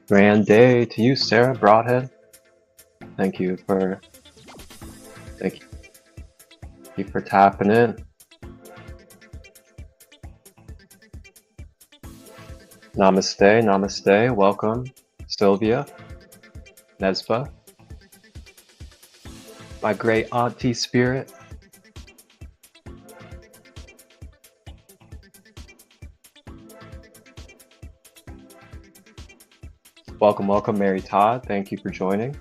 Grand day to you, Sarah Broadhead. Thank you for thank you for tapping in. Namaste, namaste. Welcome, Sylvia, Nesba, my great auntie spirit. Welcome, welcome, Mary Todd. Thank you for joining.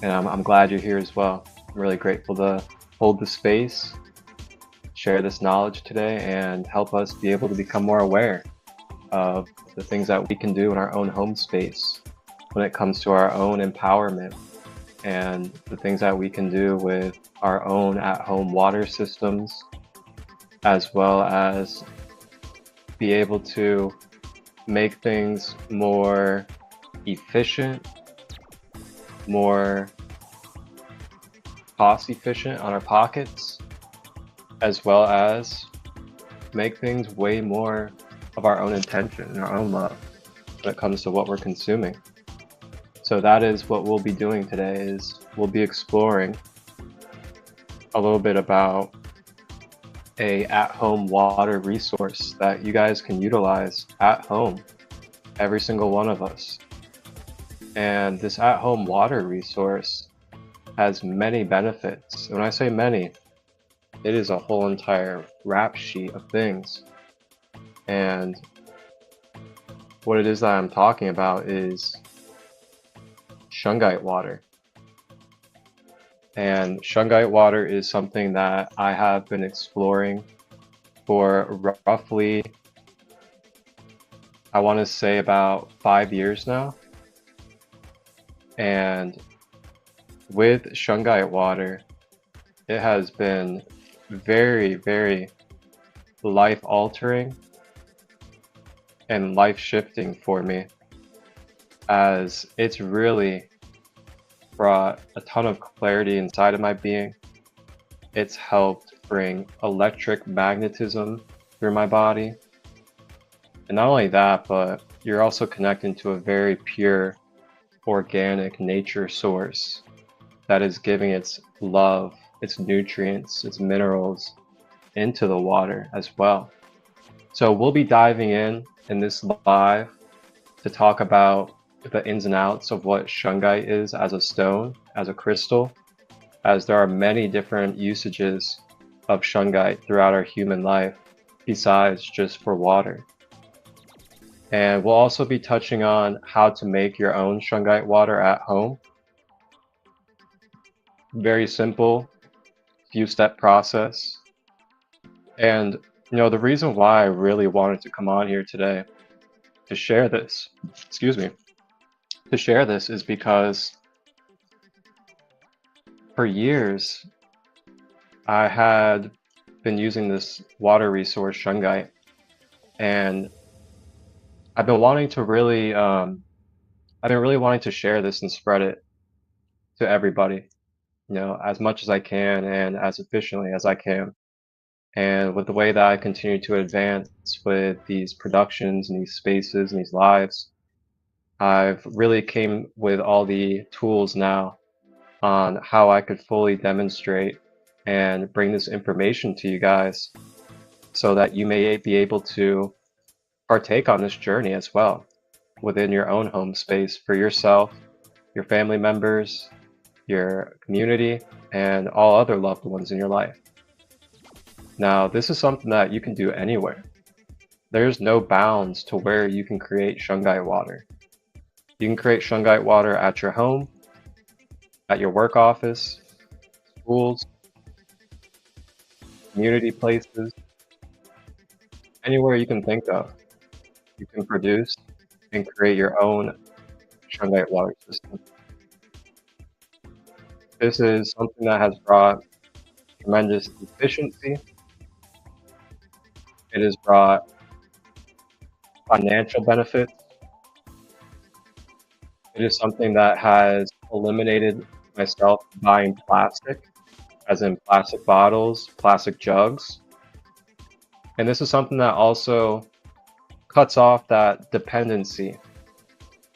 And I'm glad you're here as well. I'm really grateful to hold the space, share this knowledge today, and help us be able to become more aware of the things that we can do in our own home space when it comes to our own empowerment and the things that we can do with our own at-home water systems, as well as be able to make things more efficient, more cost efficient on our pockets, as well as make things way more of our own intention and our own love when it comes to what we're consuming. So that is what we'll be doing today, is we'll be exploring a little bit about a at-home water resource that you guys can utilize at home, every single one of us. And this at-home water resource has many benefits. When I say many, it is a whole entire rap sheet of things. And what it is that I'm talking about is Shungite water. And Shungite water is something that I have been exploring for roughly, I want to say about 5 years now. And with Shungite water, it has been very, very life-altering and life-shifting for me, as it's really brought a ton of clarity inside of my being. It's helped bring electric magnetism through my body. And not only that, but you're also connecting to a very pure, organic nature source that is giving its love, its nutrients, its minerals into the water as well. So we'll be diving in this live to talk about the ins and outs of what Shungite is as a stone, as a crystal, as there are many different usages of Shungite throughout our human life besides just for water. And we'll also be touching on how to make your own Shungite water at home. Very simple, few-step process. And the reason why I really wanted to come on here today to share this, is because for years I had been using this water resource, Shungite, and I've been wanting to really wanting to share this and spread it to everybody, as much as I can and as efficiently as I can. And with the way that I continue to advance with these productions and these spaces and these lives, I've really came with all the tools now on how I could fully demonstrate and bring this information to you guys so that you may be able to partake on this journey as well within your own home space for yourself, your family members, your community, and all other loved ones in your life. Now, this is something that you can do anywhere. There's no bounds to where you can create Shungite water. You can create Shungite water at your home, at your work office, schools, community places, anywhere you can think of. You can produce and create your own Shungite water system. This is something that has brought tremendous efficiency. It has brought financial benefits. It is something that has eliminated myself buying plastic, as in plastic bottles, plastic jugs. And this is something that also cuts off that dependency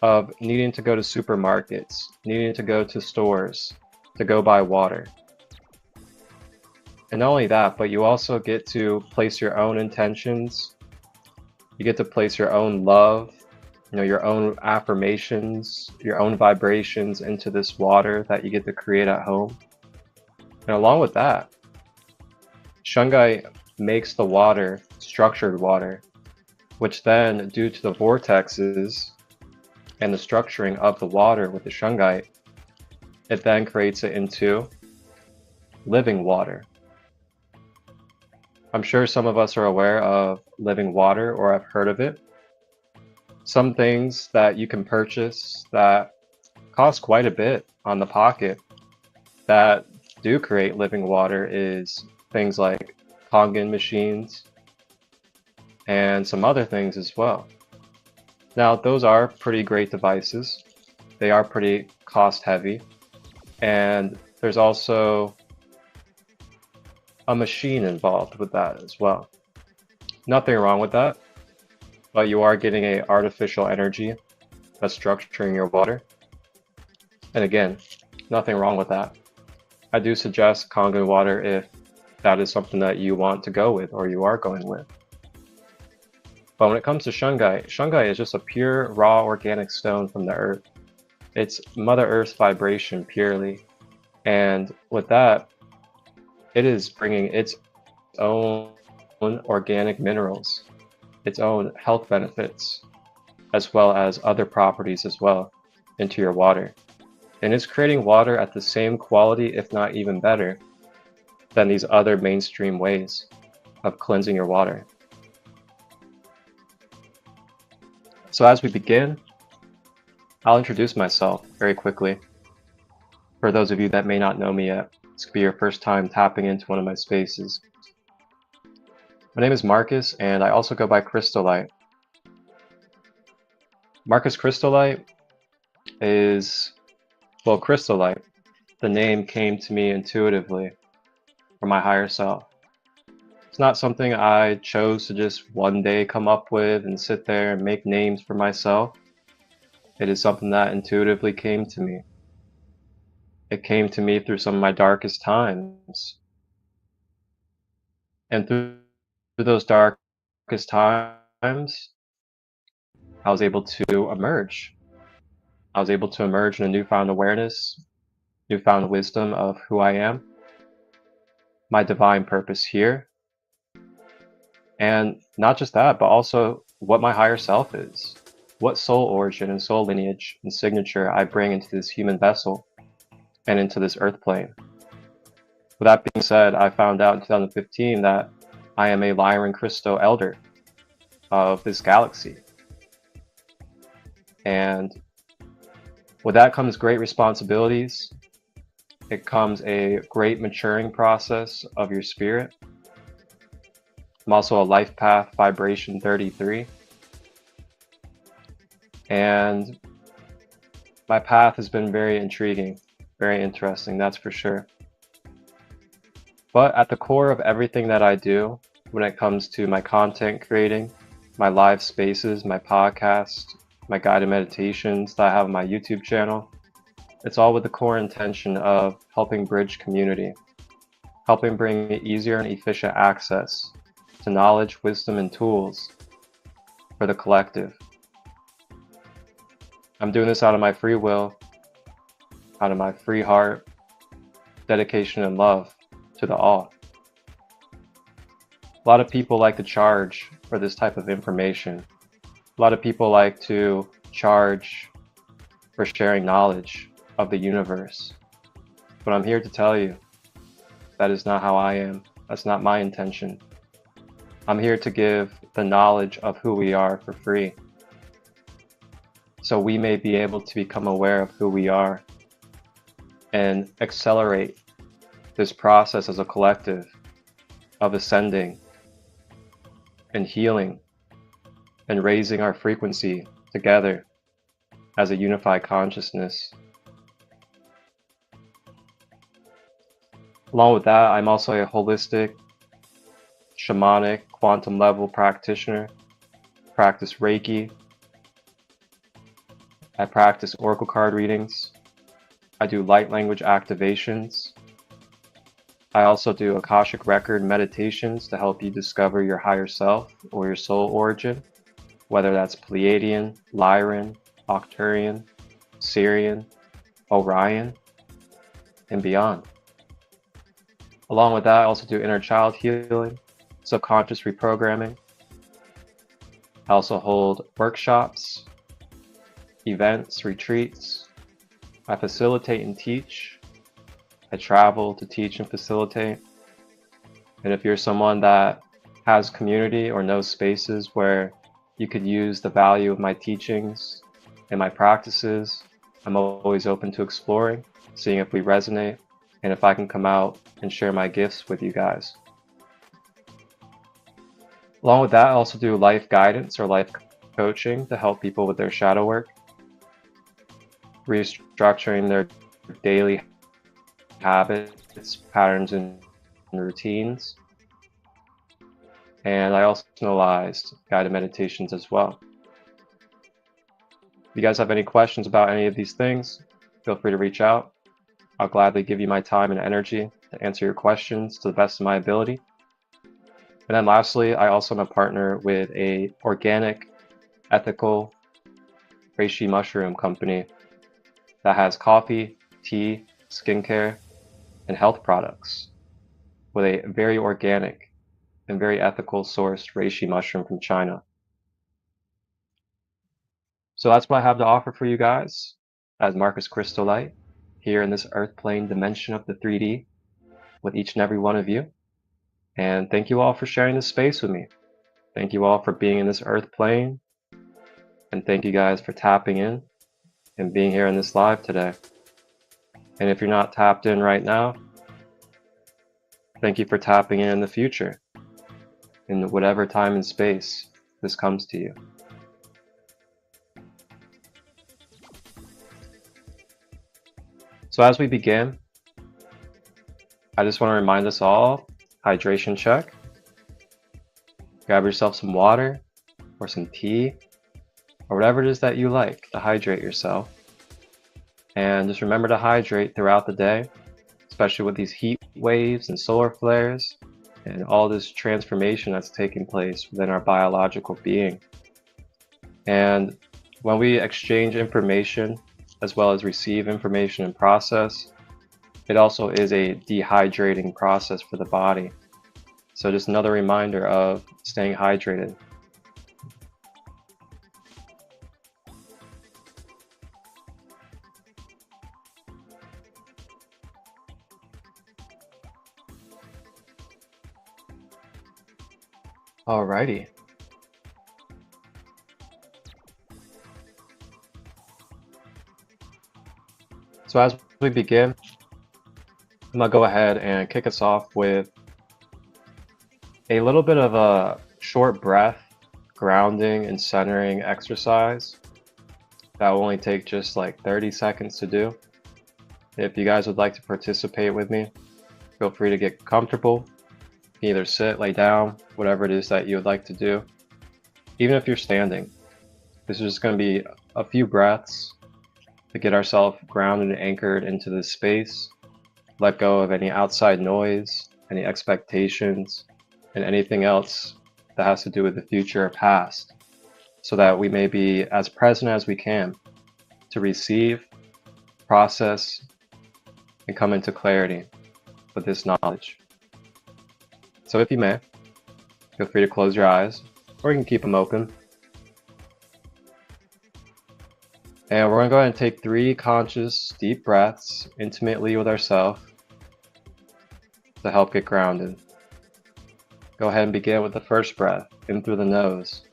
of needing to go to supermarkets, needing to go to stores to go buy water. And not only that, but you also get to place your own intentions. You get to place your own love, your own affirmations, your own vibrations into this water that you get to create at home. And along with that, Shungite makes the water structured water, which then, due to the vortexes and the structuring of the water with the Shungite, it then creates it into living water. I'm sure some of us are aware of living water or have heard of it. Some things that you can purchase that cost quite a bit on the pocket that do create living water is things like Kangen machines and some other things as well. Now, those are pretty great devices. They are pretty cost heavy. And there's also a machine involved with that as well. Nothing wrong with that, but you are getting an artificial energy that's structuring your water. And again, nothing wrong with that. I do suggest Kangen water if that is something that you want to go with or you are going with. But when it comes to Shungite, Shungite is just a pure, raw, organic stone from the earth. It's Mother Earth's vibration purely. And with that, it is bringing its own organic minerals, its own health benefits, as well as other properties as well into your water. And it's creating water at the same quality, if not even better, than these other mainstream ways of cleansing your water. So as we begin, I'll introduce myself very quickly. For those of you that may not know me yet, this could be your first time tapping into one of my spaces. My name is Marcus, and I also go by Christolight. Marcus Christolight is, well, Christolight. The name came to me intuitively from my higher self. It's not something I chose to just one day come up with and sit there and make names for myself. It is something that intuitively came to me. It came to me through some of my darkest times. And through those darkest times, I was able to emerge. I was able to emerge in a newfound awareness, newfound wisdom of who I am, my divine purpose here, and not just that, but also what my higher self is, what soul origin and soul lineage and signature I bring into this human vessel and into this earth plane. With that being said, I found out in 2015 that I am a Lyran Crystal Elder of this galaxy. And with that comes great responsibilities. It comes a great maturing process of your spirit. I'm also a life path vibration 33. And my path has been very intriguing, very interesting, that's for sure. But at the core of everything that I do, when it comes to my content creating, my live spaces, my podcast, my guided meditations that I have on my YouTube channel, it's all with the core intention of helping bridge community, helping bring easier and efficient access to knowledge, wisdom, and tools for the collective. I'm doing this out of my free will, out of my free heart, dedication, and love to the all. A lot of people like to charge for this type of information. A lot of people like to charge for sharing knowledge of the universe. But I'm here to tell you, that is not how I am. That's not my intention. I'm here to give the knowledge of who we are for free, so we may be able to become aware of who we are and accelerate this process as a collective of ascending and healing and raising our frequency together as a unified consciousness. Along with that, I'm also a holistic, shamanic, quantum level practitioner, practice Reiki, I practice oracle card readings. I do light language activations. I also do Akashic record meditations to help you discover your higher self or your soul origin, whether that's Pleiadian, Lyran, Octurian, Sirian, Orion, and beyond. Along with that, I also do inner child healing, subconscious reprogramming. I also hold workshops, events, retreats. I facilitate and teach. I travel to teach and facilitate. And if you're someone that has community or knows spaces where you could use the value of my teachings and my practices, I'm always open to exploring, seeing if we resonate, and if I can come out and share my gifts with you guys. Along with that, I also do life guidance or life coaching to help people with their shadow work, restructuring their daily habits, patterns, and routines. And I also personalized guided meditations as well. If you guys have any questions about any of these things, feel free to reach out. I'll gladly give you my time and energy to answer your questions to the best of my ability. And then lastly, I also am a partner with a organic, ethical reishi mushroom company that has coffee, tea, skincare, and health products with a very organic and very ethical sourced reishi mushroom from China. So that's what I have to offer for you guys as Marcus Christolight here in this earth plane dimension of the 3D with each and every one of you. And thank you all for sharing this space with me. Thank you all for being in this earth plane. And thank you guys for tapping in and being here in this live today. And if you're not tapped in right now, thank you for tapping in the future, in whatever time and space this comes to you. So as we begin, I just want to remind us all, hydration check. Grab yourself some water or some tea or whatever it is that you like to hydrate yourself. And just remember to hydrate throughout the day, especially with these heat waves and solar flares and all this transformation that's taking place within our biological being. And when we exchange information as well as receive information and process, it also is a dehydrating process for the body. So just another reminder of staying hydrated. Alrighty. So as we begin, I'm gonna go ahead and kick us off with a little bit of a short breath, grounding and centering exercise that will only take just like 30 seconds to do. If you guys would like to participate with me, feel free to get comfortable. You can either sit, lay down, whatever it is that you would like to do. Even if you're standing, this is just going to be a few breaths to get ourselves grounded and anchored into this space, let go of any outside noise, any expectations, and anything else that has to do with the future or past, so that we may be as present as we can to receive, process, and come into clarity with this knowledge. So if you may, feel free to close your eyes, or you can keep them open. And we're going to go ahead and take 3 conscious, deep breaths intimately with ourselves to help get grounded. Go ahead and begin with the first breath, in through the nose.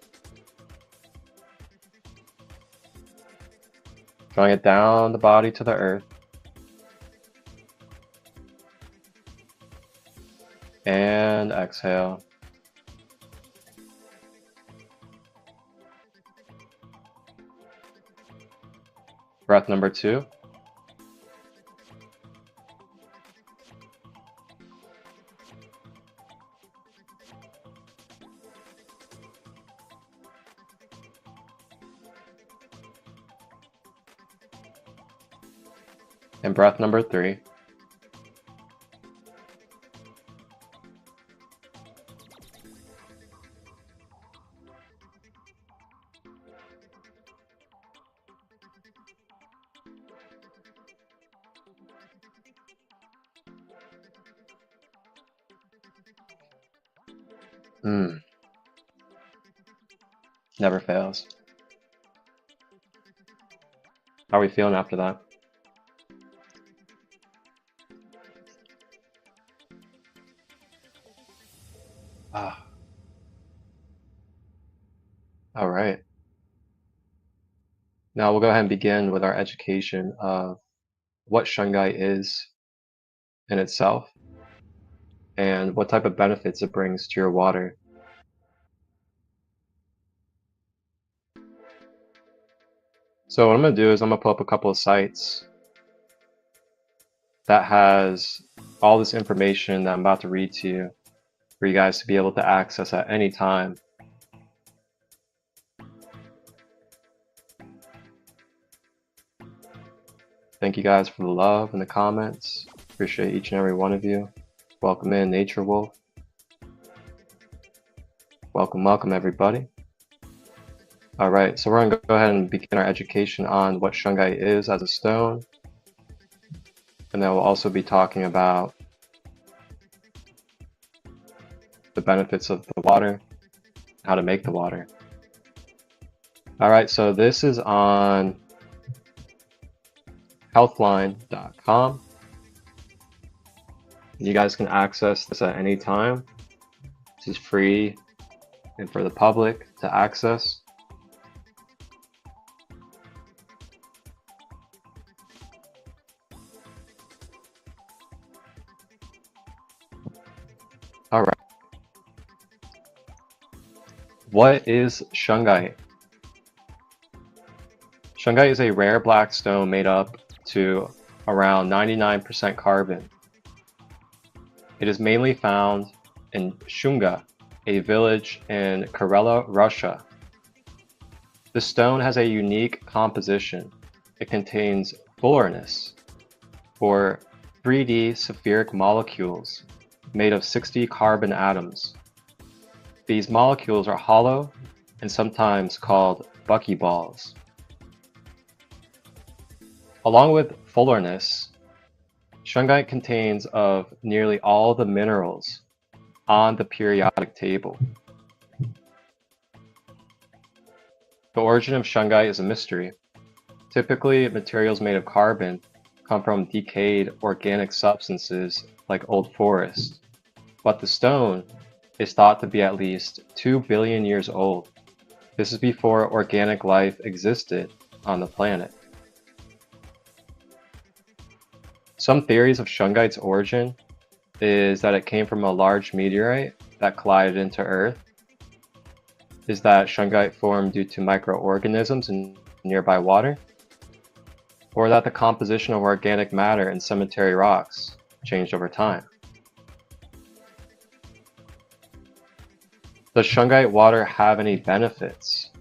Drawing it down the body to the earth. And exhale. Breath number 2. And breath number 3. Never fails. How are we feeling after that? Ah, all right. Now we'll go ahead and begin with our education of what Shungite is in itself and what type of benefits it brings to your water. So what I'm going to do is I'm going to pull up a couple of sites that has all this information that I'm about to read to you for you guys to be able to access at any time. Thank you guys for the love and the comments. Appreciate each and every one of you. Welcome in, Nature Wolf. Welcome everybody. All right, so we're going to go ahead and begin our education on what Shungite is as a stone. And then we'll also be talking about the benefits of the water, how to make the water. All right, so this is on healthline.com. You guys can access this at any time. This is free and for the public to access. All right. What is Shungite? Shungite is a rare black stone made up to around 99% carbon. It is mainly found in Shunga, a village in Karela, Russia. The stone has a unique composition. It contains fullerness, or 3D spheric molecules made of 60 carbon atoms. These molecules are hollow and sometimes called buckyballs. Along with fullerness, Shungite contains of nearly all the minerals on the periodic table. The origin of Shungite is a mystery. Typically, materials made of carbon come from decayed organic substances like old forest, but the stone is thought to be at least 2 billion years old. This is before organic life existed on the planet. Some theories of Shungite's origin is that it came from a large meteorite that collided into Earth. Is that Shungite formed due to microorganisms in nearby water? Or that the composition of organic matter in cemetery rocks changed over time? Does Shungite water have any benefits?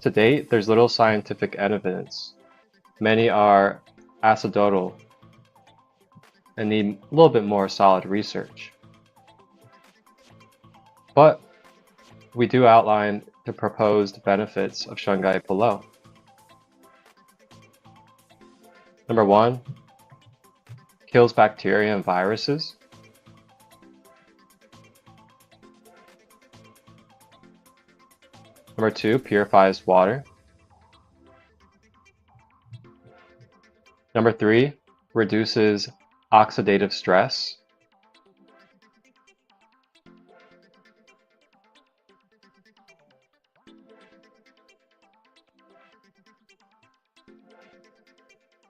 To date, there's little scientific evidence. Many are acidotal and need a little bit more solid research. But we do outline the proposed benefits of Shungite below. Number 1, kills bacteria and viruses. Number 2, purifies water. Number 3, reduces oxidative stress.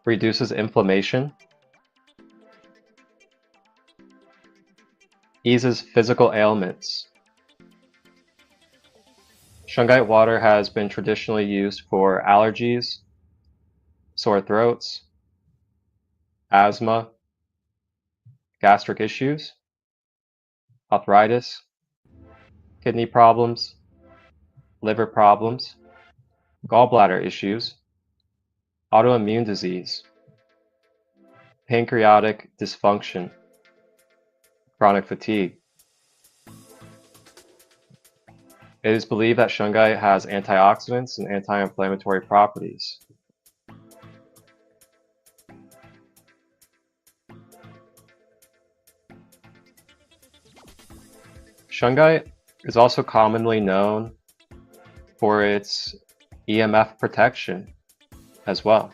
Reduces inflammation. Eases physical ailments. Shungite water has been traditionally used for allergies, sore throats, asthma, gastric issues, arthritis, kidney problems, liver problems, gallbladder issues, autoimmune disease, pancreatic dysfunction, chronic fatigue. It is believed that shungite has antioxidants and anti-inflammatory properties. Shungite is also commonly known for its EMF protection as well.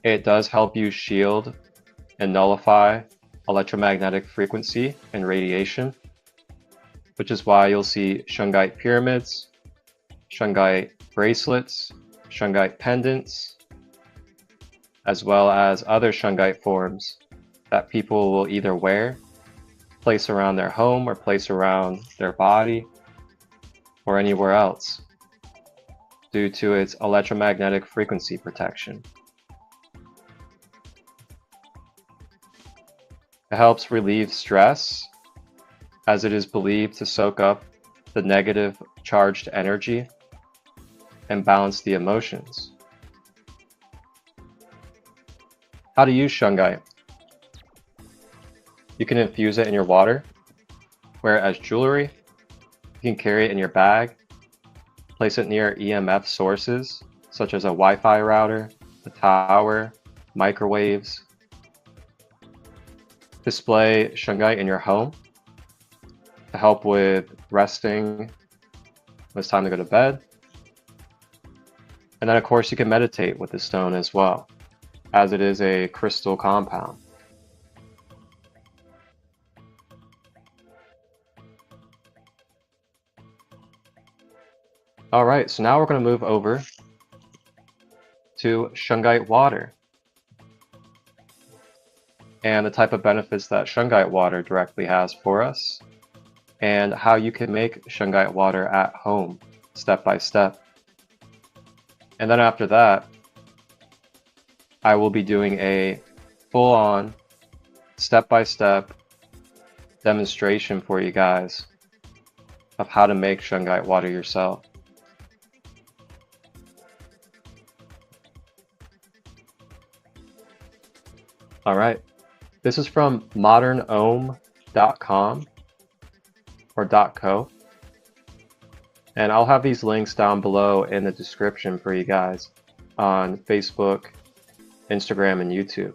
It does help you shield and nullify electromagnetic frequency and radiation, which is why you'll see shungite pyramids, shungite bracelets, shungite pendants, as well as other shungite forms that people will either wear, place around their home, or place around their body, or anywhere else, due to its electromagnetic frequency protection. It helps relieve stress, as it is believed to soak up the negative charged energy and balance the emotions. How to use shungite. You can infuse it in your water, wear it as jewelry, you can carry it in your bag, place it near EMF sources such as a Wi-Fi router, a tower, microwaves. Display shungite in your home to help with resting when it's time to go to bed. And then of course you can meditate with the stone as well, as it is a crystal compound. Alright, so now we're going to move over to Shungite Water and the type of benefits that Shungite Water directly has for us, and how you can make Shungite Water at home, step by step. And then after that, I will be doing a full-on, step-by-step demonstration for you guys of how to make Shungite Water yourself. Alright, this is from modernohm.com or .co, and I'll have these links down below in the description for you guys on Facebook, Instagram, and YouTube.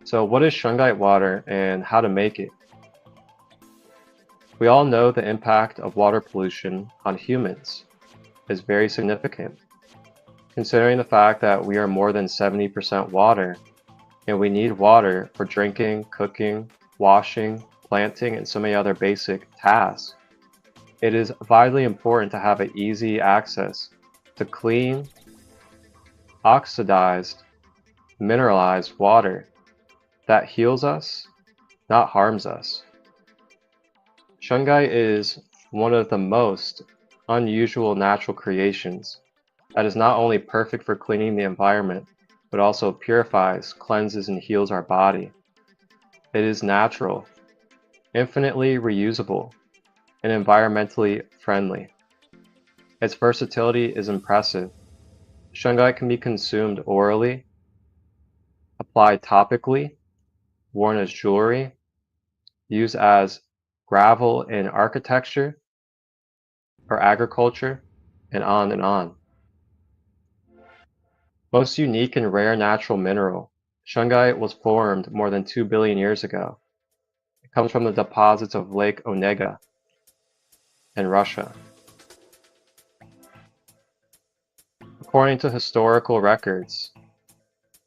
So what is Shungite Water and how to make it? We all know the impact of water pollution on humans is very significant, considering the fact that we are more than 70% water, and we need water for drinking, cooking, washing, planting, and so many other basic tasks. It is vitally important to have an easy access to clean, oxidized, mineralized water that heals us, not harms us. Shungite is one of the most unusual natural creations that is not only perfect for cleaning the environment, but also purifies, cleanses, and heals our body. It is natural, infinitely reusable, and environmentally friendly. Its versatility is impressive. Shungite can be consumed orally, applied topically, worn as jewelry, used as gravel in architecture or agriculture, and on and on. Most unique and rare natural mineral, shungite was formed more than 2 billion years ago. It comes from the deposits of Lake Onega in Russia. According to historical records,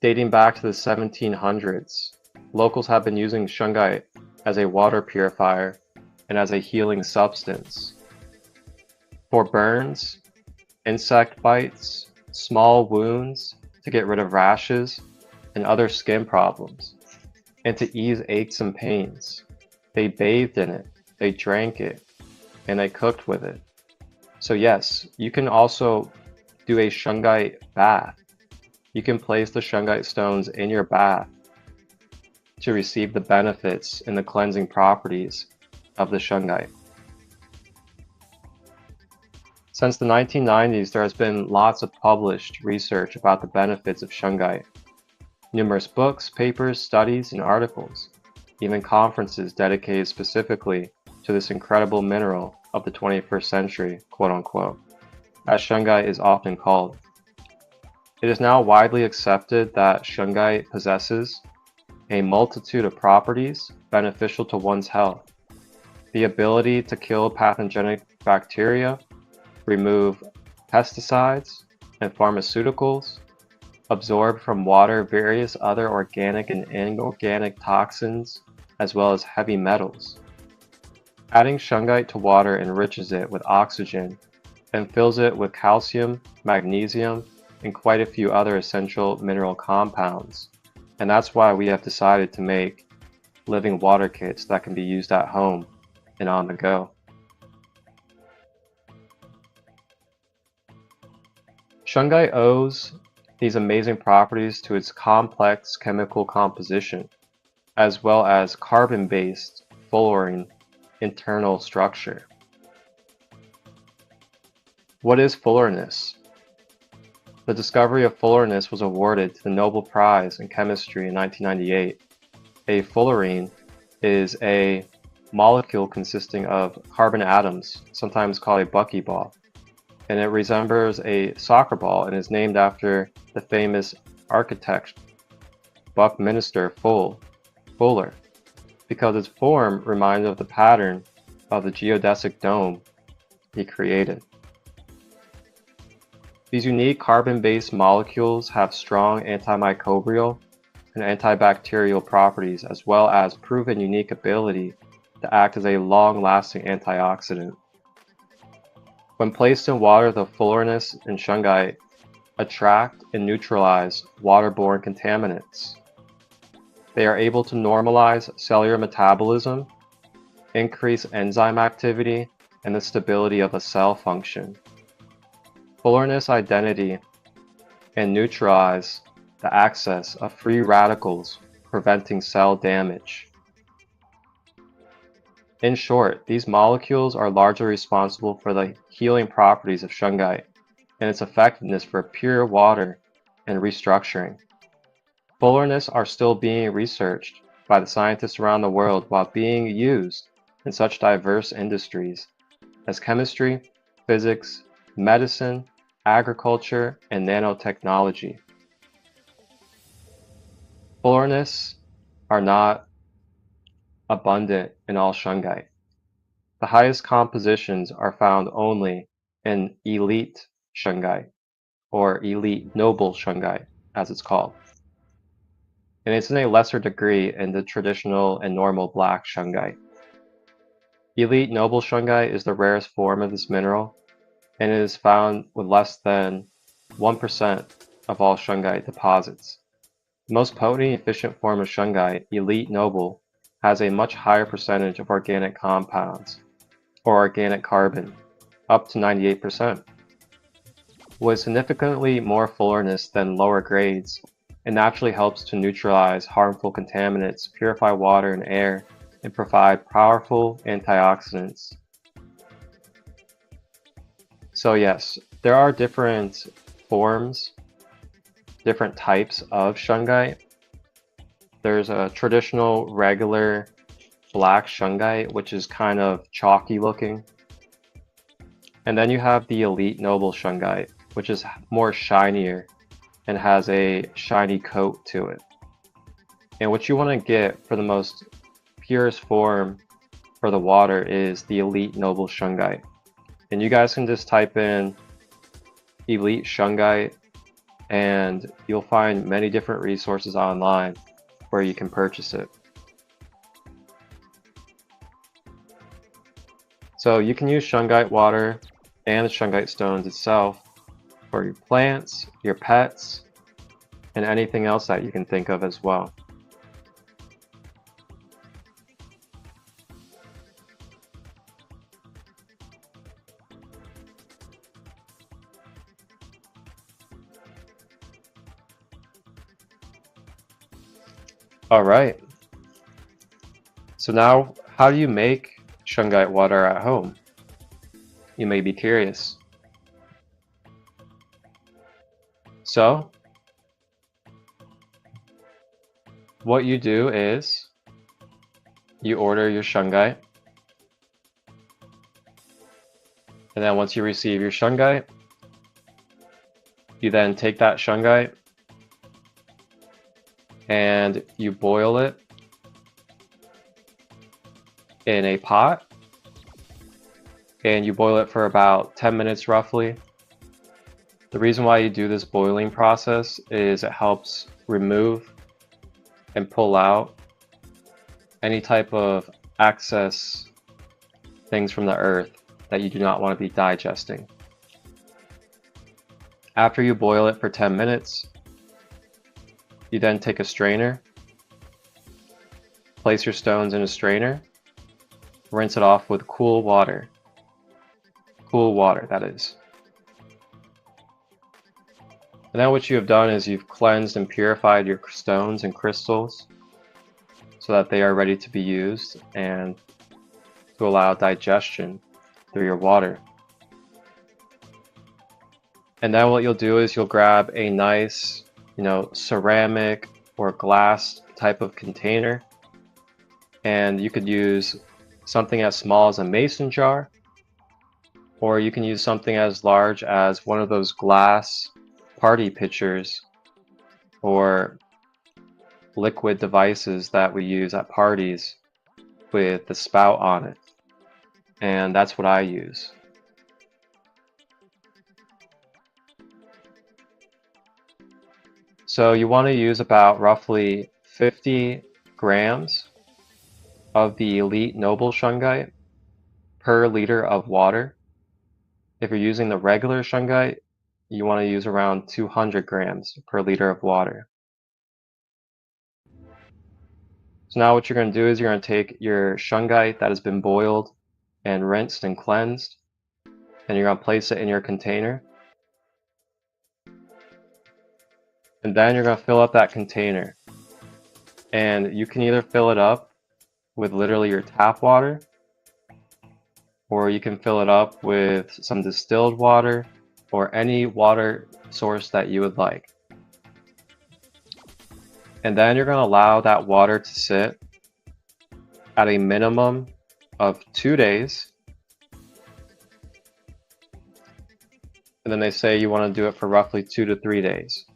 dating back to the 1700s, locals have been using shungite as a water purifier and as a healing substance for burns, insect bites, small wounds, to get rid of rashes and other skin problems, and to ease aches and pains. They bathed in it, they drank it, and they cooked with it. So yes, you can also do a shungite bath. You can place the shungite stones in your bath to receive the benefits and the cleansing properties of the shungite. Since the 1990s, there has been lots of published research about the benefits of shungite Numerous books, papers, studies, and articles, even conferences dedicated specifically to this incredible mineral of the 21st century, quote unquote, as shungite is often called. It is now widely accepted that shungite possesses a multitude of properties beneficial to one's health. The ability to kill pathogenic bacteria, remove pesticides and pharmaceuticals, absorb from water various other organic and inorganic toxins, as well as heavy metals. Adding shungite to water enriches it with oxygen and fills it with calcium, magnesium, and quite a few other essential mineral compounds. And that's why we have decided to make living water kits that can be used at home and on the go. Shungite owes these amazing properties to its complex chemical composition, as well as carbon-based fullerene internal structure. What is fullereness? The discovery of fullereness was awarded to the Nobel Prize in Chemistry in 1998. A fullerene is a molecule consisting of carbon atoms, sometimes called a buckyball, and it resembles a soccer ball and is named after the famous architect Buckminster Fuller, because its form reminds of the pattern of the geodesic dome he created. These unique carbon-based molecules have strong antimicrobial and antibacterial properties, as well as proven unique ability to act as a long-lasting antioxidant. When placed in water, the fullereness and shungite attract and neutralize waterborne contaminants. They are able to normalize cellular metabolism, increase enzyme activity, and the stability of a cell function. Fullereness identity and neutralize the access of free radicals, preventing cell damage. In short, these molecules are largely responsible for the healing properties of shungite and its effectiveness for pure water and restructuring. Fullereness are still being researched by the scientists around the world while being used in such diverse industries as chemistry, physics, medicine, agriculture, and nanotechnology. Fullereness are not abundant in all shungite. The highest compositions are found only in elite shungite, or elite noble shungite, as it's called. And it's in a lesser degree in the traditional and normal black shungite. Elite noble shungite is the rarest form of this mineral, and it is found with less than 1% of all shungite deposits. The most potent and efficient form of shungite, elite noble, has a much higher percentage of organic compounds, or organic carbon, up to 98%. With significantly more fullereness than lower grades, it naturally helps to neutralize harmful contaminants, purify water and air, and provide powerful antioxidants. So yes, there are different forms, different types of shungite. There's a traditional regular black shungite, which is kind of chalky looking. And then you have the elite noble shungite, which is more shinier and has a shiny coat to it. And what you want to get for the most purest form for the water is the elite noble shungite. And you guys can just type in elite shungite and you'll find many different resources online where you can purchase it. So you can use shungite water and the shungite stones itself for your plants, your pets, and anything else that you can think of as well. Alright, so now how do you make shungite water at home? You may be curious. So, what you do is you order your Shungite, and then once you receive your Shungite, you then take that Shungite and you boil it in a pot, and you boil it for about 10 minutes roughly. The reason why you do this boiling process is it helps remove and pull out any type of excess things from the earth that you do not want to be digesting. After you boil it for 10 minutes, you then take a strainer, place your stones in a strainer, rinse it off with cool water. Cool water, that is. And then what you have done is you've cleansed and purified your stones and crystals so that they are ready to be used and to allow digestion through your water. And then what you'll do is you'll grab a nice, ceramic or glass type of container, and you could use something as small as a mason jar, or you can use something as large as one of those glass party pitchers or liquid devices that we use at parties with the spout on it. And that's what I use. So you want to use about roughly 50 grams of the Elite Noble Shungite per liter of water. If you're using the regular Shungite, you want to use around 200 grams per liter of water. So now what you're going to do is you're going to take your Shungite that has been boiled and rinsed and cleansed, and you're going to place it in your container. And then you're going to fill up that container. And you can either fill it up with literally your tap water, or you can fill it up with some distilled water or any water source that you would like. And then you're going to allow that water to sit at a minimum of 2 days. And then they say you want to do it for roughly 2 to 3 days.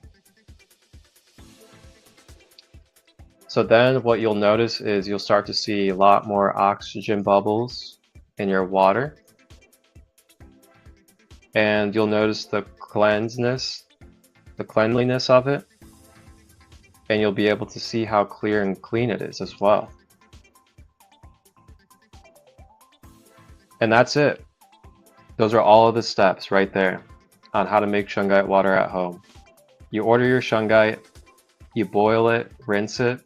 So then what you'll notice is you'll start to see a lot more oxygen bubbles in your water. And you'll notice the cleanliness of it. And you'll be able to see how clear and clean it is as well. And that's it. Those are all of the steps right there on how to make Shungite water at home. You order your Shungite, you boil it, rinse it,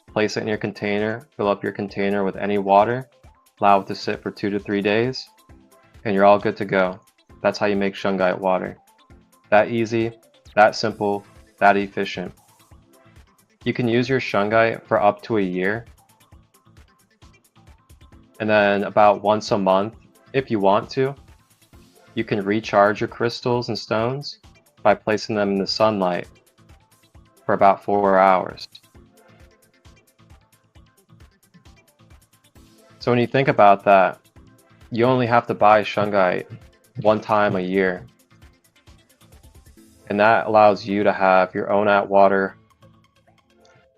place it in your container, fill up your container with any water, allow it to sit for 2 to 3 days, and you're all good to go. That's how you make Shungite water. That easy, that simple, that efficient. You can use your Shungite for up to a year, and then about once a month, if you want to, you can recharge your crystals and stones by placing them in the sunlight for about 4 hours. So when you think about that, you only have to buy Shungite one time a year. And that allows you to have your own Atwater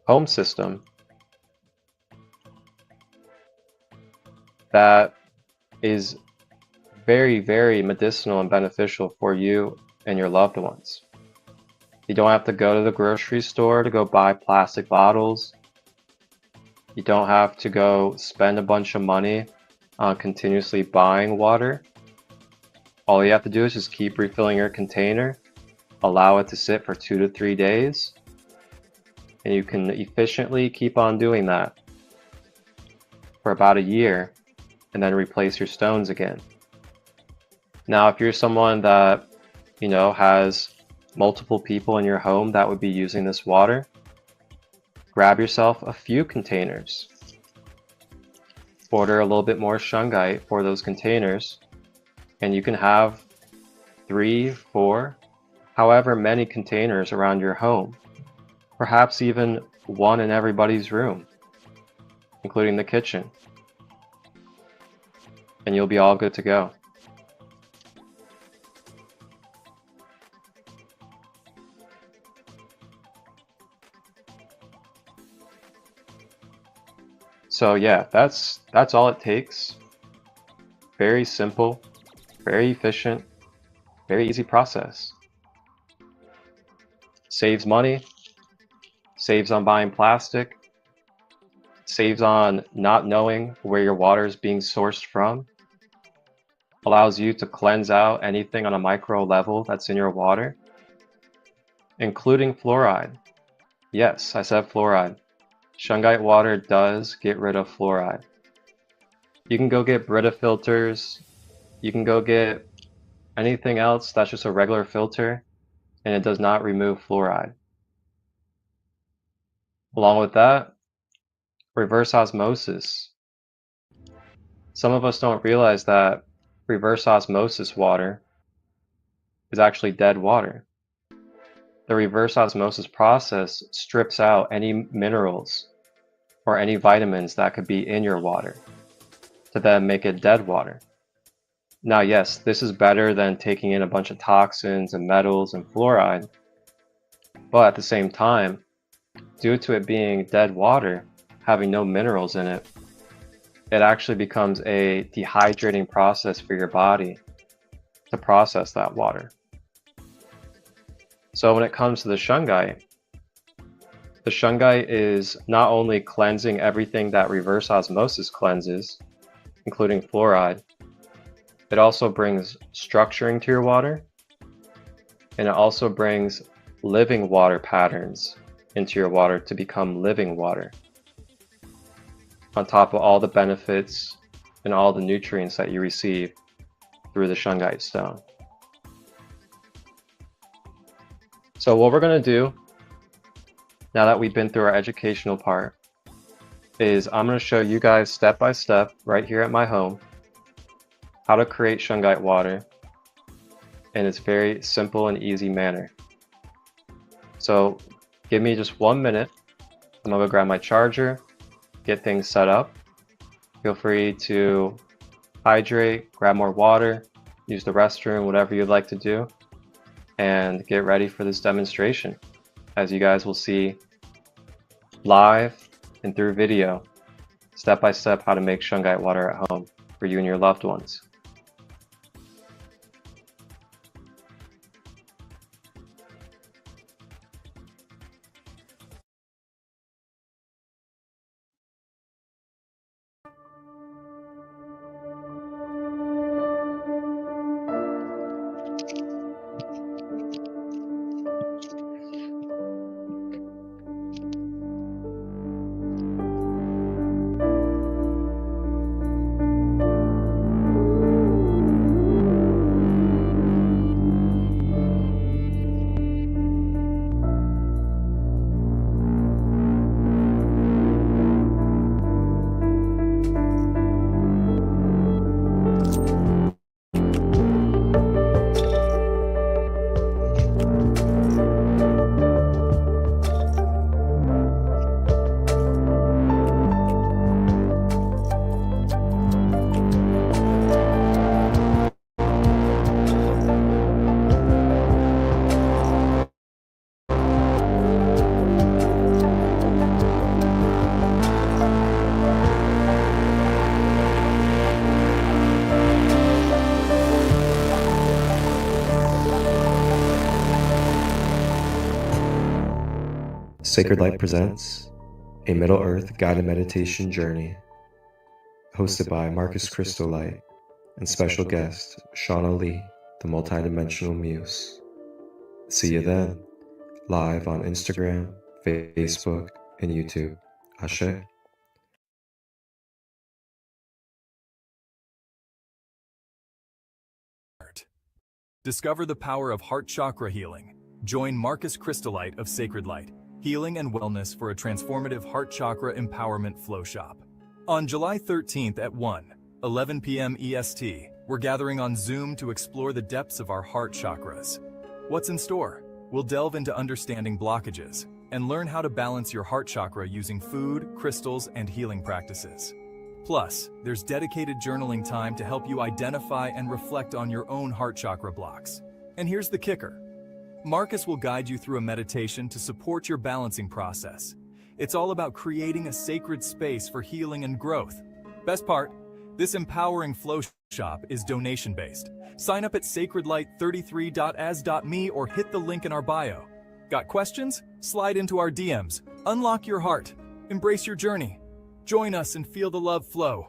home system that is very, very medicinal and beneficial for you and your loved ones. You don't have to go to the grocery store to go buy plastic bottles. You don't have to go spend a bunch of money on continuously buying water. All you have to do is just keep refilling your container, allow it to sit for 2 to 3 days, and you can efficiently keep on doing that for about a year and then replace your stones again. Now, if you're someone that, has multiple people in your home that would be using this water, grab yourself a few containers. Order a little bit more Shungite for those containers, and you can have 3, 4, however many containers around your home. Perhaps even one in everybody's room, including the kitchen, and you'll be all good to go. So yeah, that's all it takes. Very simple, very efficient, very easy process. Saves money, saves on buying plastic, saves on not knowing where your water is being sourced from, allows you to cleanse out anything on a micro level that's in your water, including fluoride. Yes, I said fluoride. Shungite water does get rid of fluoride. You can go get Brita filters, you can go get anything else that's just a regular filter, and it does not remove fluoride. Along with that, reverse osmosis. Some of us don't realize that reverse osmosis water is actually dead water. The reverse osmosis process strips out any minerals or any vitamins that could be in your water to then make it dead water. Now, yes, this is better than taking in a bunch of toxins and metals and fluoride, but at the same time, due to it being dead water, having no minerals in it, it actually becomes a dehydrating process for your body to process that water. So when it comes to the shungite is not only cleansing everything that reverse osmosis cleanses, including fluoride, it also brings structuring to your water, and it also brings living water patterns into your water to become living water, on top of all the benefits and all the nutrients that you receive through the shungite stone. So what we're going to do, now that we've been through our educational part, is I'm going to show you guys step by step right here at my home how to create shungite water in its very simple and easy manner. So give me just 1 minute. I'm going to go grab my charger, get things set up. Feel free to hydrate, grab more water, use the restroom, whatever you'd like to do, and get ready for this demonstration, as you guys will see live and through video, step by step, how to make shungite water at home for you and your loved ones. Sacred Light presents a Middle Earth guided meditation journey, hosted by Marcus Christolight and special guest Shauna Lee, the multidimensional muse. See you then, live on Instagram, Facebook, and YouTube. Ashe. Discover the power of heart chakra healing. Join Marcus Christolight of Sacred Light, Healing and Wellness for a transformative heart chakra empowerment flow shop. On July 13th at 11 p.m. EST, we're gathering on Zoom to explore the depths of our heart chakras. What's in store? We'll delve into understanding blockages, and learn how to balance your heart chakra using food, crystals, and healing practices. Plus, there's dedicated journaling time to help you identify and reflect on your own heart chakra blocks. And here's the kicker. Marcus will guide you through a meditation to support your balancing process. It's all about creating a sacred space for healing and growth. Best part, this empowering flow shop is donation-based. Sign up at sacredlight33.as.me or hit the link in our bio. Got questions? Slide into our DMs. Unlock your heart. Embrace your journey. Join us and feel the love flow.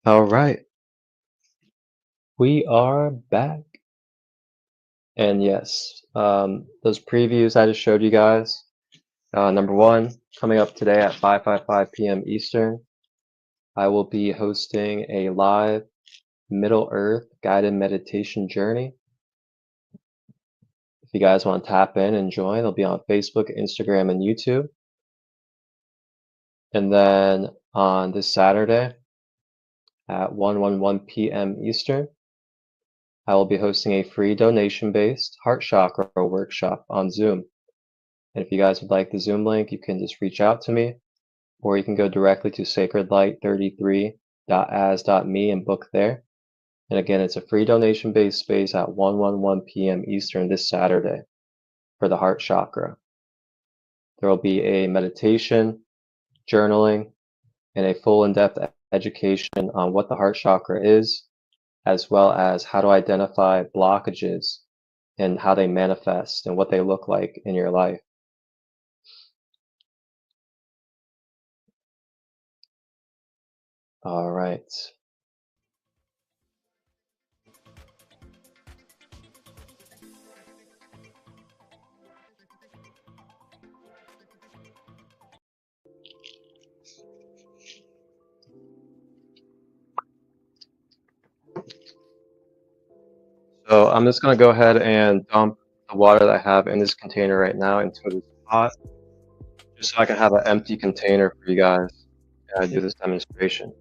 All right, we are back. And yes, those previews I just showed you guys. Number one, coming up today at 5:55 p.m. Eastern, I will be hosting a live Middle Earth guided meditation journey. If you guys want to tap in and join, it'll be on Facebook, Instagram, and YouTube. And then on this Saturday at 1:11 p.m. Eastern, I will be hosting a free donation-based heart chakra workshop on Zoom. And if you guys would like the Zoom link, you can just reach out to me, or you can go directly to sacredlight33.as.me and book there. And again, it's a free donation-based space at 1:11 p.m. Eastern this Saturday for the heart chakra. There will be a meditation, journaling, and a full in-depth education on what the heart chakra is, as well as how to identify blockages and how they manifest and what they look like in your life. All right. So I'm just going to go ahead and dump the water that I have in this container right now into this pot, just so I can have an empty container for you guys as I do this demonstration.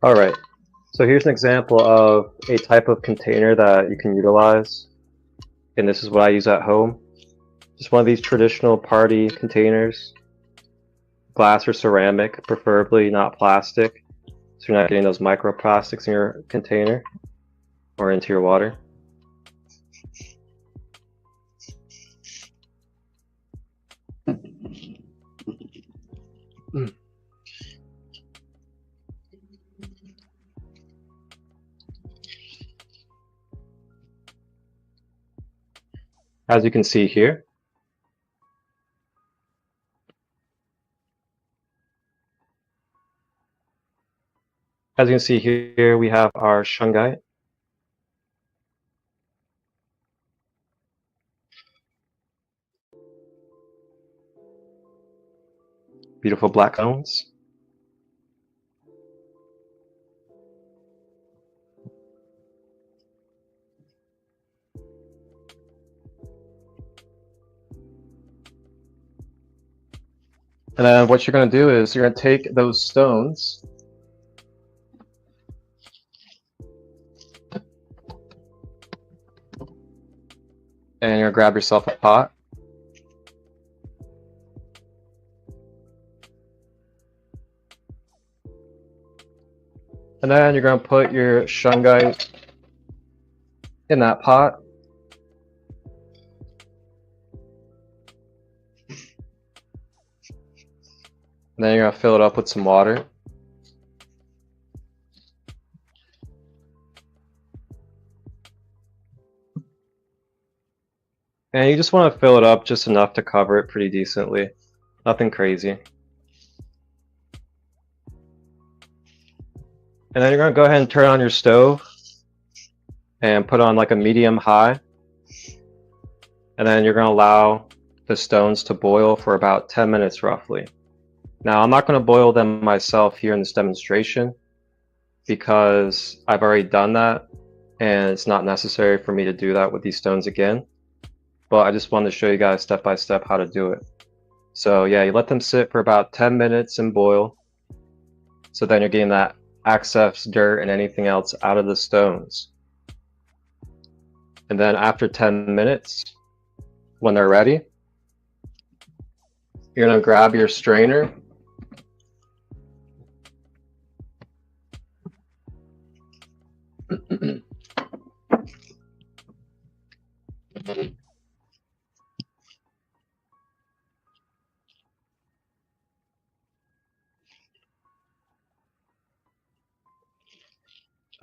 All right, so here's an example of a type of container that you can utilize, and this is what I use at home. Just one of these traditional party containers, glass or ceramic, preferably not plastic, so you're not getting those microplastics in your container or into your water. as you can see here. As you can see here, we have our shungite. Beautiful black cones. And then what you're going to do is you're going to take those stones and you're going to grab yourself a pot. And then you're going to put your shungite in that pot. And then you're going to fill it up with some water. And you just want to fill it up just enough to cover it pretty decently. Nothing crazy. And then you're going to go ahead and turn on your stove and put on like a medium high. And then you're going to allow the stones to boil for about 10 minutes roughly. Now, I'm not going to boil them myself here in this demonstration because I've already done that and it's not necessary for me to do that with these stones again. But I just wanted to show you guys step by step how to do it. So yeah, you let them sit for about 10 minutes and boil. So then you're getting that excess dirt and anything else out of the stones. And then after 10 minutes, when they're ready, you're going to grab your strainer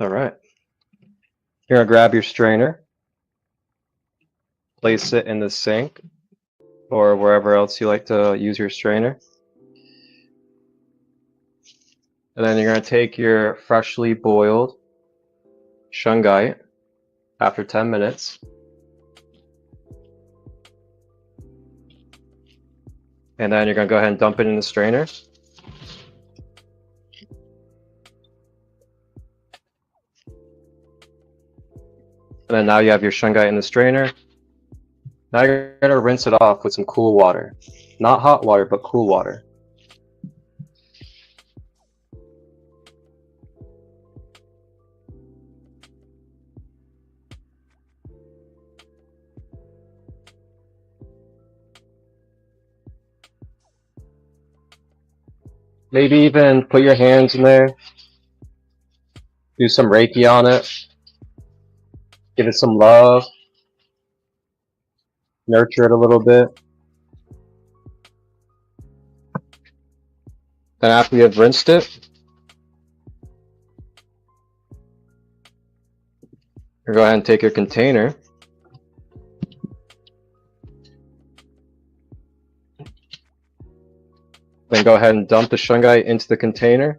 All right. You're going to grab your strainer, place it in the sink or wherever else you like to use your strainer. And then you're going to take your freshly boiled shungite after 10 minutes. And then you're going to go ahead and dump it in the strainer. And then now you have your shungite in the strainer. Now you're going to rinse it off with some cool water. Not hot water, but cool water. Maybe even put your hands in there. Do some Reiki on it. Give it some love. Nurture it a little bit. Then after you have rinsed it, you go ahead and take your container. Then go ahead and dump the shungite into the container.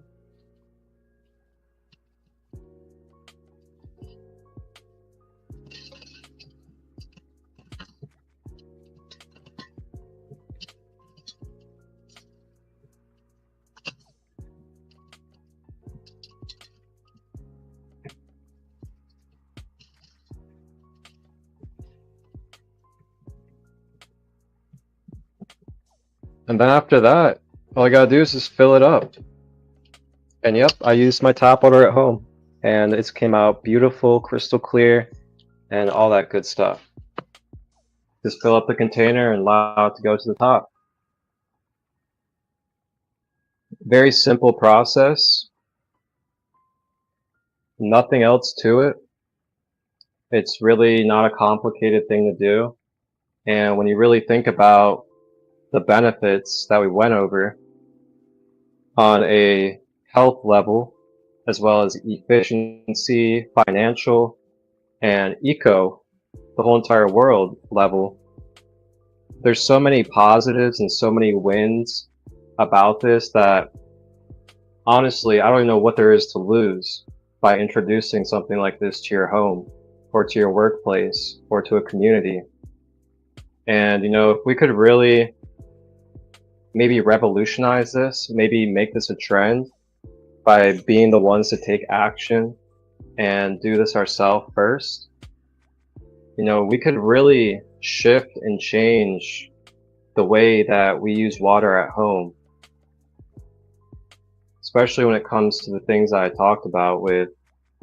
And then after that, all I gotta do is just fill it up. And yep, I used my tap water at home and it came out beautiful, crystal clear, and all that good stuff. Just fill up the container and allow it to go to the top. Very simple process. Nothing else to it. It's really not a complicated thing to do. And when you really think about the benefits that we went over on a health level, as well as efficiency, financial, and eco, the whole entire world level, there's so many positives and so many wins about this that honestly, I don't even know what there is to lose by introducing something like this to your home or to your workplace or to a community. And, if we could really maybe revolutionize this, maybe make this a trend by being the ones to take action and do this ourselves first, we could really shift and change the way that we use water at home, especially when it comes to the things I talked about with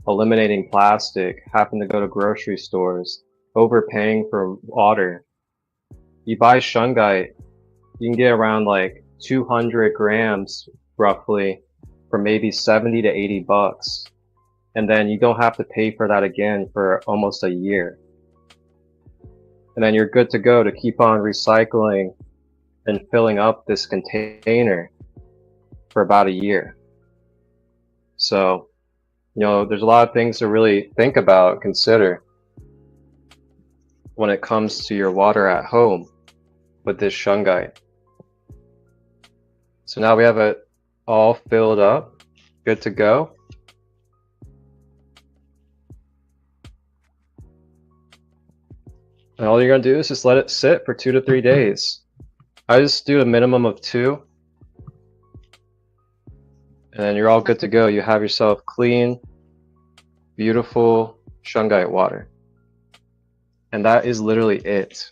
eliminating plastic, having to go to grocery stores, overpaying for water. You buy Shungite, you can get around like 200 grams roughly for maybe 70 to 80 bucks. And then you don't have to pay for that again for almost a year. And then you're good to go to keep on recycling and filling up this container for about a year. So, there's a lot of things to really think about, consider when it comes to your water at home with this Shungite. So now we have it all filled up, good to go. And all you're gonna do is just let it sit for 2 to 3 days. I just do a minimum of 2. And then you're all good to go. You have yourself clean, beautiful Shungite water. And that is literally it.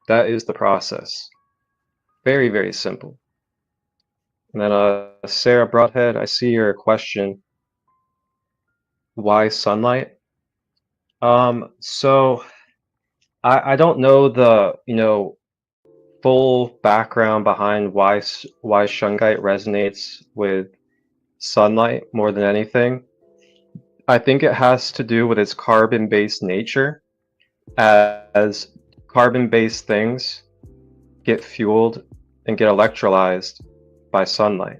That is the process. Very, very simple. And then Sarah Broadhead, I see your question. Why sunlight? So I don't know the full background behind why Shungite resonates with sunlight more than anything. I think it has to do with its carbon-based nature, as carbon-based things get fueled and get electrolyzed by sunlight.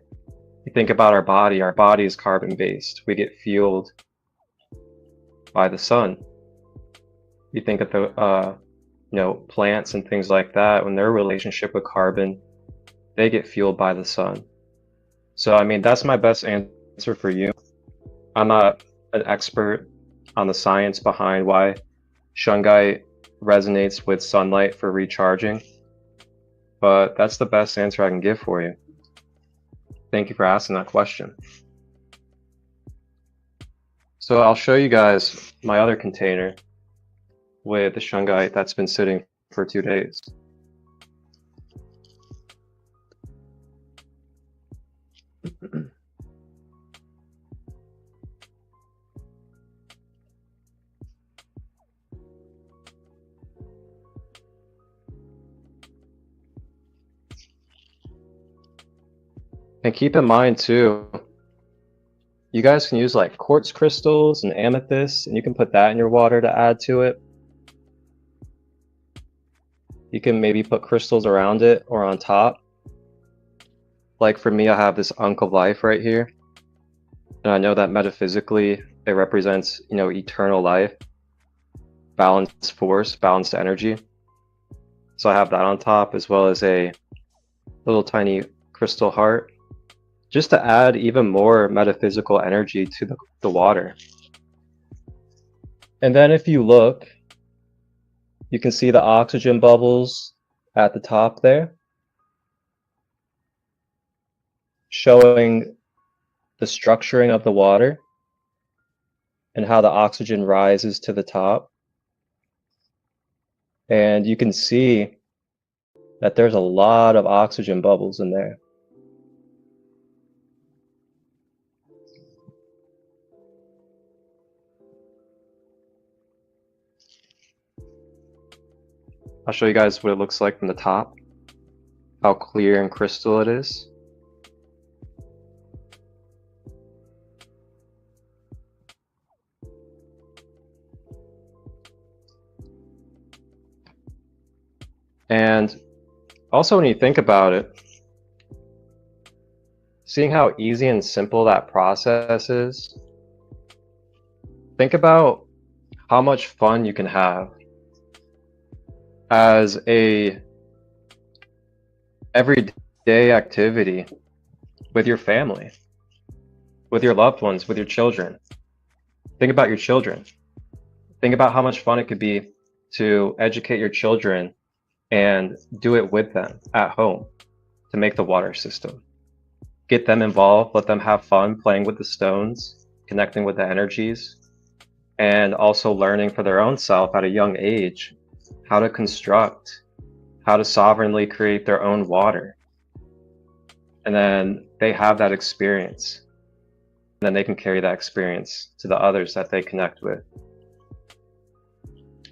You think about our body is carbon-based. We get fueled by the sun. You think of the plants and things like that, when their relationship with carbon, they get fueled by the sun. So I mean, that's my best answer for you. I'm not an expert on the science behind why Shungite resonates with sunlight for recharging, but that's the best answer I can give for you. Thank you for asking that question. So I'll show you guys my other container with the Shungite that's been sitting for 2 days. And keep in mind too, you guys can use like quartz crystals and amethyst, and you can put that in your water to add to it. You can maybe put crystals around it or on top. Like for me, I have this Ankh of Life right here. And I know that metaphysically, it represents, eternal life, balanced force, balanced energy. So I have that on top, as well as a little tiny crystal heart, just to add even more metaphysical energy to the water. And then if you look, you can see the oxygen bubbles at the top there, showing the structuring of the water and how the oxygen rises to the top. And you can see that there's a lot of oxygen bubbles in there. I'll show you guys what it looks like from the top, how clear and crystal it is. And also when you think about it, seeing how easy and simple that process is, think about how much fun you can have as a everyday activity with your family, with your loved ones, with your children. Think about your children. Think about how much fun it could be to educate your children and do it with them at home to make the water system. Get them involved, let them have fun playing with the stones, connecting with the energies, and also learning for their own self at a young age how to construct, how to sovereignly create their own water. And then they have that experience. And then they can carry that experience to the others that they connect with.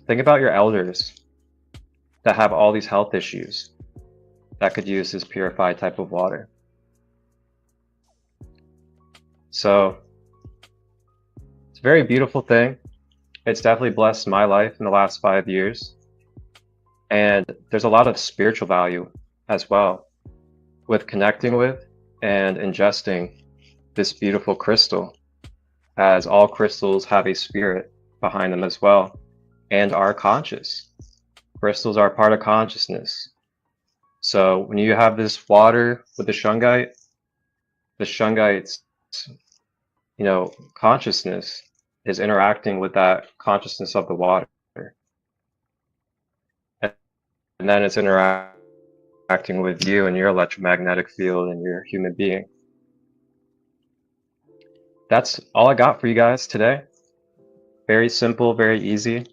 Think about your elders that have all these health issues that could use this purified type of water. So it's a very beautiful thing. It's definitely blessed my life in the last 5 years. And there's a lot of spiritual value as well with connecting with and ingesting this beautiful crystal, as all crystals have a spirit behind them as well and are conscious. Crystals are part of consciousness. So when you have this water with the shungite's consciousness is interacting with that consciousness of the water. And then it's interacting with you and your electromagnetic field and your human being. That's all I got for you guys today. Very simple, very easy.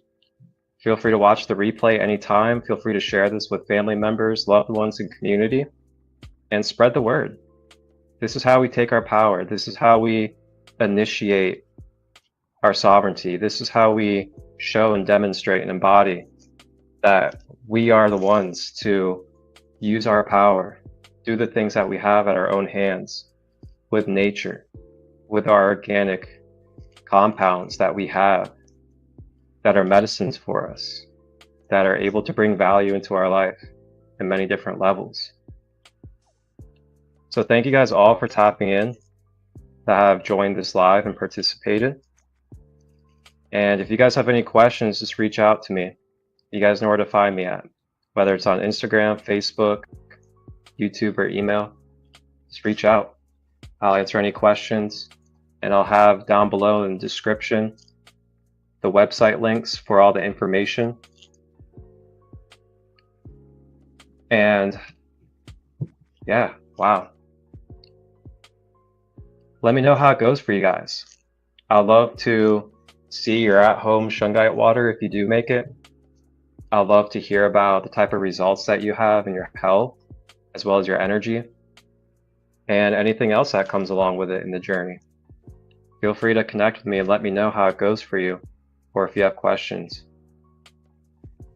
Feel free to watch the replay anytime. Feel free to share this with family members, loved ones, and community, and spread the word. This is how we take our power. This is how we initiate our sovereignty. This is how we show and demonstrate and embody that we are the ones to use our power, do the things that we have at our own hands with nature, with our organic compounds that we have that are medicines for us, that are able to bring value into our life in many different levels. So thank you guys all for tapping in, that have joined this live and participated. And if you guys have any questions, just reach out to me. You guys know where to find me at, whether it's on Instagram, Facebook, YouTube, or email. Just reach out. I'll answer any questions, and I'll have down below in the description the website links for all the information. And yeah, wow. Let me know how it goes for you guys. I'd love to see your at-home Shungite water if you do make it. I'd love to hear about the type of results that you have in your health, as well as your energy, and anything else that comes along with it in the journey. Feel free to connect with me and let me know how it goes for you, or if you have questions.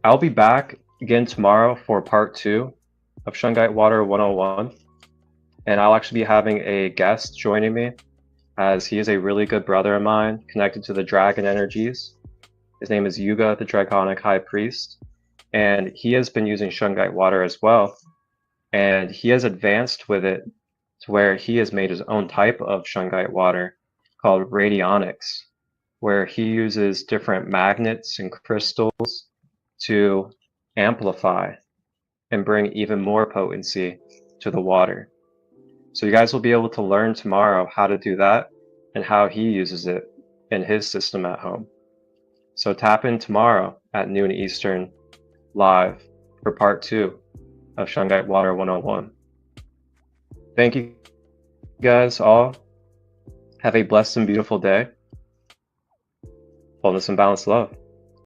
I'll be back again tomorrow for part 2 of Shungite Water 101. And I'll actually be having a guest joining me, as he is a really good brother of mine connected to the dragon energies. His name is Yuga, the Dragonic High Priest, and he has been using Shungite water as well. And he has advanced with it to where he has made his own type of Shungite water called radionics, where he uses different magnets and crystals to amplify and bring even more potency to the water. So you guys will be able to learn tomorrow how to do that and how he uses it in his system at home. So tap in tomorrow at noon Eastern live for part 2 of Shungite Water 101. Thank you guys all. Have a blessed and beautiful day. Wholeness and balanced love.